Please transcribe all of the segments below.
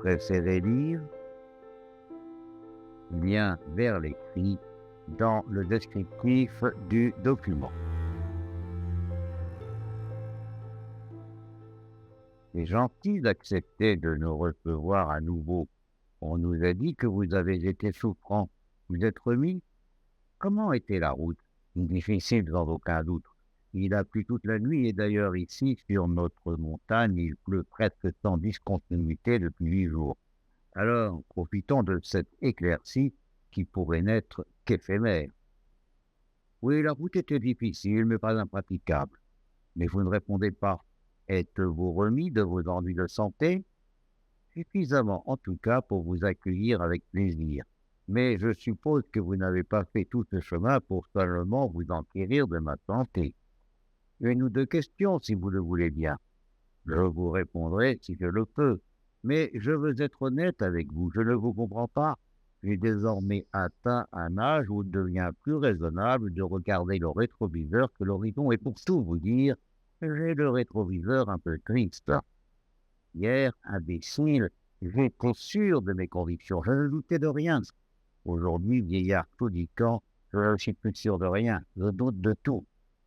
préférez lire? Lien vers l'écrit dans le descriptif du document. C'est gentil d'accepter de nous recevoir à nouveau. On nous a dit que vous avez été souffrant. Vous êtes remis? Comment était la route? Difficile sans aucun doute. Il a plu toute la nuit et d'ailleurs ici, sur notre montagne, il pleut presque sans discontinuité depuis 8 jours. Alors, profitons de cette éclaircie qui pourrait n'être qu'éphémère. Oui, la route était difficile, mais pas impraticable. Mais vous ne répondez pas. Êtes-vous remis de vos ennuis de santé? Suffisamment, en tout cas, pour vous accueillir avec plaisir. Mais je suppose que vous n'avez pas fait tout ce chemin pour seulement vous enquérir de ma santé. Une ou deux questions, si vous le voulez bien. Je vous répondrai si je le peux. Mais je veux être honnête avec vous, je ne vous comprends pas. J'ai désormais atteint un âge où il devient plus raisonnable de regarder le rétroviseur que l'horizon. Et pour tout vous dire, j'ai le rétroviseur un peu triste. Hier, imbécile, j'étais sûr de mes convictions, je ne doutais de rien. Aujourd'hui, vieillard claudiquant, je ne suis plus sûr de rien, je doute de tout.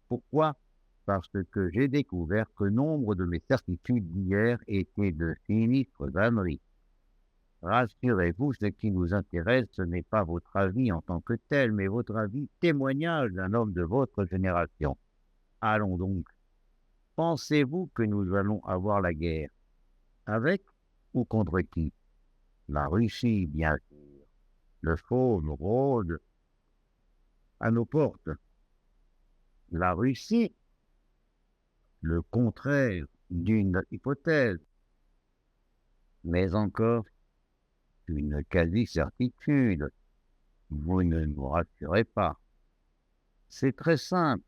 Pourquoi? Parce que j'ai découvert que nombre de mes certitudes d'hier étaient de sinistres âneries. Rassurez-vous, ce qui nous intéresse, ce n'est pas votre avis en tant que tel, mais votre avis témoignage d'un homme de votre génération. Allons donc. Pensez-vous que nous allons avoir la guerre? Avec ou contre qui? La Russie, bien sûr. Le faune rôde à nos portes. La Russie, le contraire d'une hypothèse, mais encore une quasi-certitude. Vous ne nous rassurez pas. C'est très simple.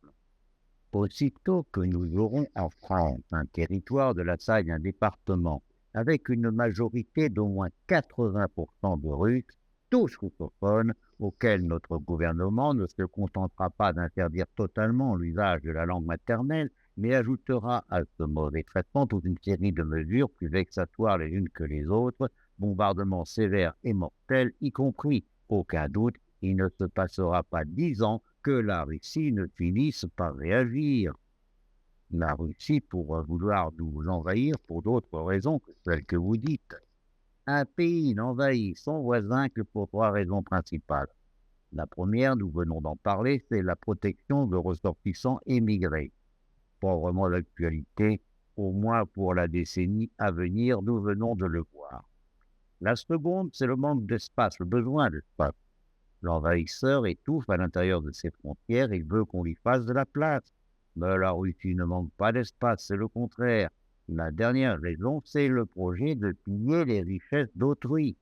Aussitôt que nous aurons en France un territoire de la taille d'un département, avec une majorité d'au moins 80% de Russes, tous russophones, auxquels notre gouvernement ne se contentera pas d'interdire totalement l'usage de la langue maternelle, mais ajoutera à ce mauvais traitement toute une série de mesures plus vexatoires les unes que les autres, bombardements sévères et mortels y compris. Aucun doute, il ne se passera pas 10 ans que la Russie ne finisse par réagir. La Russie pourra vouloir nous envahir pour d'autres raisons que celles que vous dites. Un pays n'envahit son voisin que pour 3 raisons principales. La première, nous venons d'en parler, c'est la protection de ressortissants émigrés. Pas vraiment d'actualité, au moins pour la décennie à venir, nous venons de le voir. La seconde, c'est le manque d'espace, le besoin d'espace. L'envahisseur étouffe à l'intérieur de ses frontières, il veut qu'on lui fasse de la place. Mais la Russie ne manque pas d'espace, c'est le contraire. La dernière raison, c'est le projet de piller les richesses d'autrui.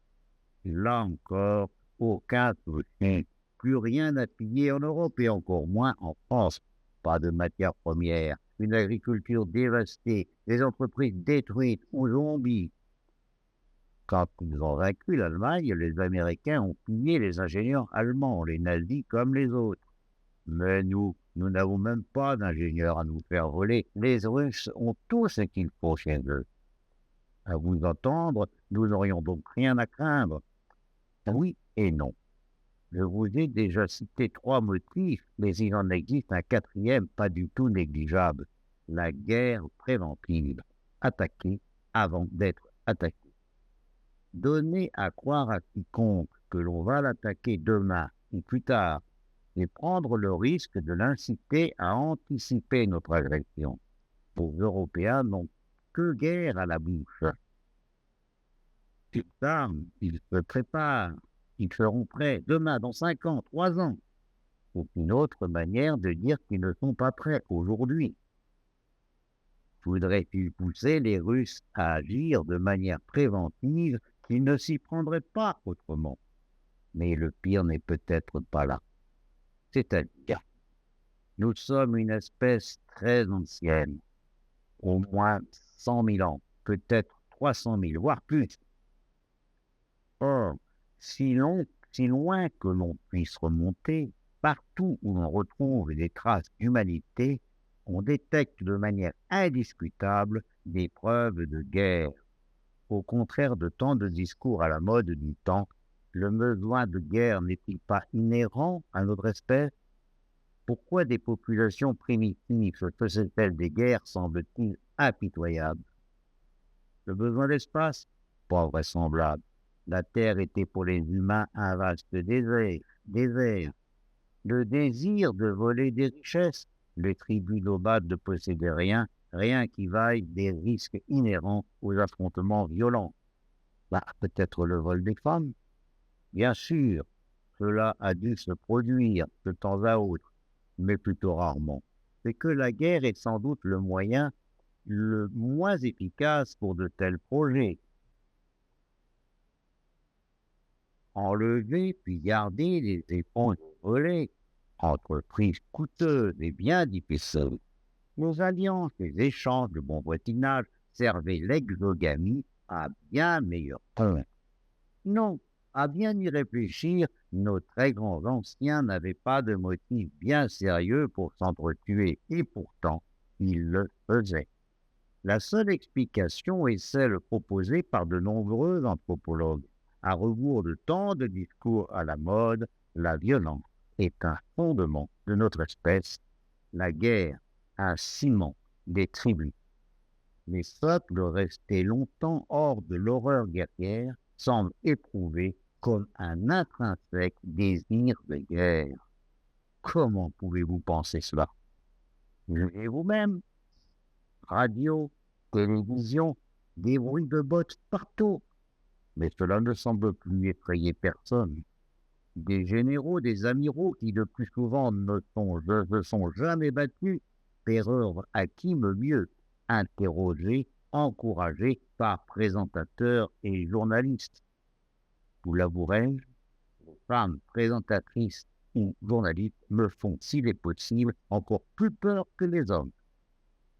Là encore, aucun souci. Plus rien à piller en Europe et encore moins en France. Pas de matières premières, une agriculture dévastée, des entreprises détruites ou zombies. Quand ils ont vaincu l'Allemagne, les Américains ont pillé les ingénieurs allemands, les nazis comme les autres. Mais nous n'avons même pas d'ingénieurs à nous faire voler. Les Russes ont tout ce qu'il faut chez eux. À vous entendre, nous n'aurions donc rien à craindre. Oui et non. Je vous ai déjà cité 3 motifs, mais il en existe un 4e pas du tout négligeable. La guerre préventive. Attaquer avant d'être attaqué. Donner à croire à quiconque que l'on va l'attaquer demain ou plus tard et prendre le risque de l'inciter à anticiper notre agression. Les Européens n'ont que guerre à la bouche. Ils s'arment, ils se préparent, ils seront prêts demain, dans 5 ans, 3 ans. C'est une autre manière de dire qu'ils ne sont pas prêts aujourd'hui. Faudrait-il pousser les Russes à agir de manière préventive qu'ils ne s'y prendraient pas autrement? Mais le pire n'est peut-être pas là. C'est-à-dire, nous sommes une espèce très ancienne, au moins 100 000 ans, peut-être 300 000, voire plus. Or, si loin que l'on puisse remonter, partout où l'on retrouve des traces d'humanité, on détecte de manière indiscutable des preuves de guerre. Au contraire de tant de discours à la mode du temps, le besoin de guerre n'est-il pas inhérent à notre espèce? Pourquoi des populations primitives se faisaient-elles des guerres, semble-t-il, impitoyables? Le besoin d'espace? Pas vraisemblable. La Terre était pour les humains un vaste désert. Le désir de voler des richesses? Les tribus nomades ne possédaient rien, rien qui vaille des risques inhérents aux affrontements violents. Peut-être le vol des femmes? Bien sûr, cela a dû se produire de temps à autre, mais plutôt rarement. C'est que la guerre est sans doute le moyen le moins efficace pour de tels projets. Enlever puis garder les éponges volées, entreprise coûteuse et bien difficile. Nos alliances, les échanges de bon voisinage servaient l'exogamie à bien meilleur compte. Non, à bien y réfléchir, nos très grands anciens n'avaient pas de motif bien sérieux pour s'entretuer, et pourtant, ils le faisaient. La seule explication est celle proposée par de nombreux anthropologues. À rebours de tant de discours à la mode, la violence est un fondement de notre espèce, la guerre un ciment des tribus. Les peuples restés longtemps hors de l'horreur guerrière semblent éprouver comme un intrinsèque désir de guerre. Comment pouvez-vous penser cela? Jugez vous-même. Radio, télévision, des bruits de bottes partout. Mais cela ne semble plus effrayer personne. Des généraux, des amiraux qui le plus souvent ne sont jamais battus, perdent à qui me mieux, interrogés, encouragés par présentateurs et journalistes. Vous l'avouerai-je, les femmes présentatrices ou journalistes me font, s'il est possible, encore plus peur que les hommes.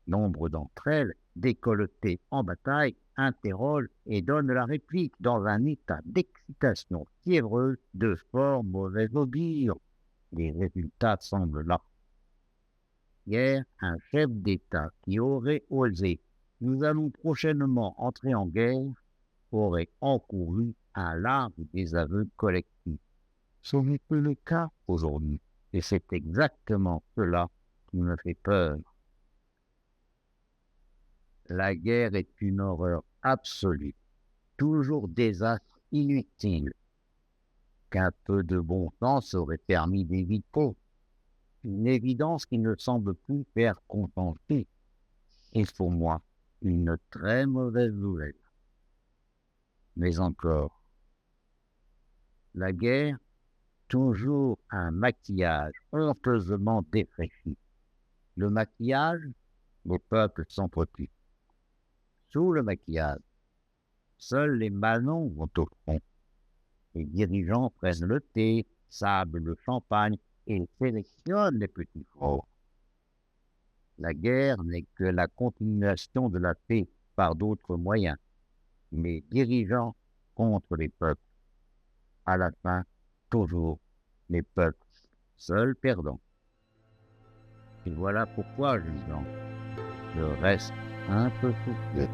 Nombre d'entre elles, décolletées en bataille, interrogent et donnent la réplique dans un état d'excitation fiévreuse de fort mauvais augure. Les résultats semblent là. Hier, un chef d'État qui aurait osé « Nous allons prochainement entrer en guerre » aurait encouru un large désaveu collectif. Ce n'est plus le cas aujourd'hui, et c'est exactement cela qui me fait peur. La guerre est une horreur absolue, toujours désastre inutile, qu'un peu de bon sens aurait permis d'éviter. Une évidence qui ne semble plus faire contenter, et pour moi, une très mauvaise nouvelle. Mais encore, la guerre, toujours un maquillage honteusement défraîchi. Le maquillage, les peuples s'entretuent. Sous le maquillage, seuls les manants vont au front. Les dirigeants prennent le thé, sablent le champagne et sélectionnent les petits forts. La guerre n'est que la continuation de la paix par d'autres moyens, les dirigeants contre les peuples. À la fin, toujours les peuples, seuls perdants. Et voilà pourquoi, Jean, je reste un peu soucieux.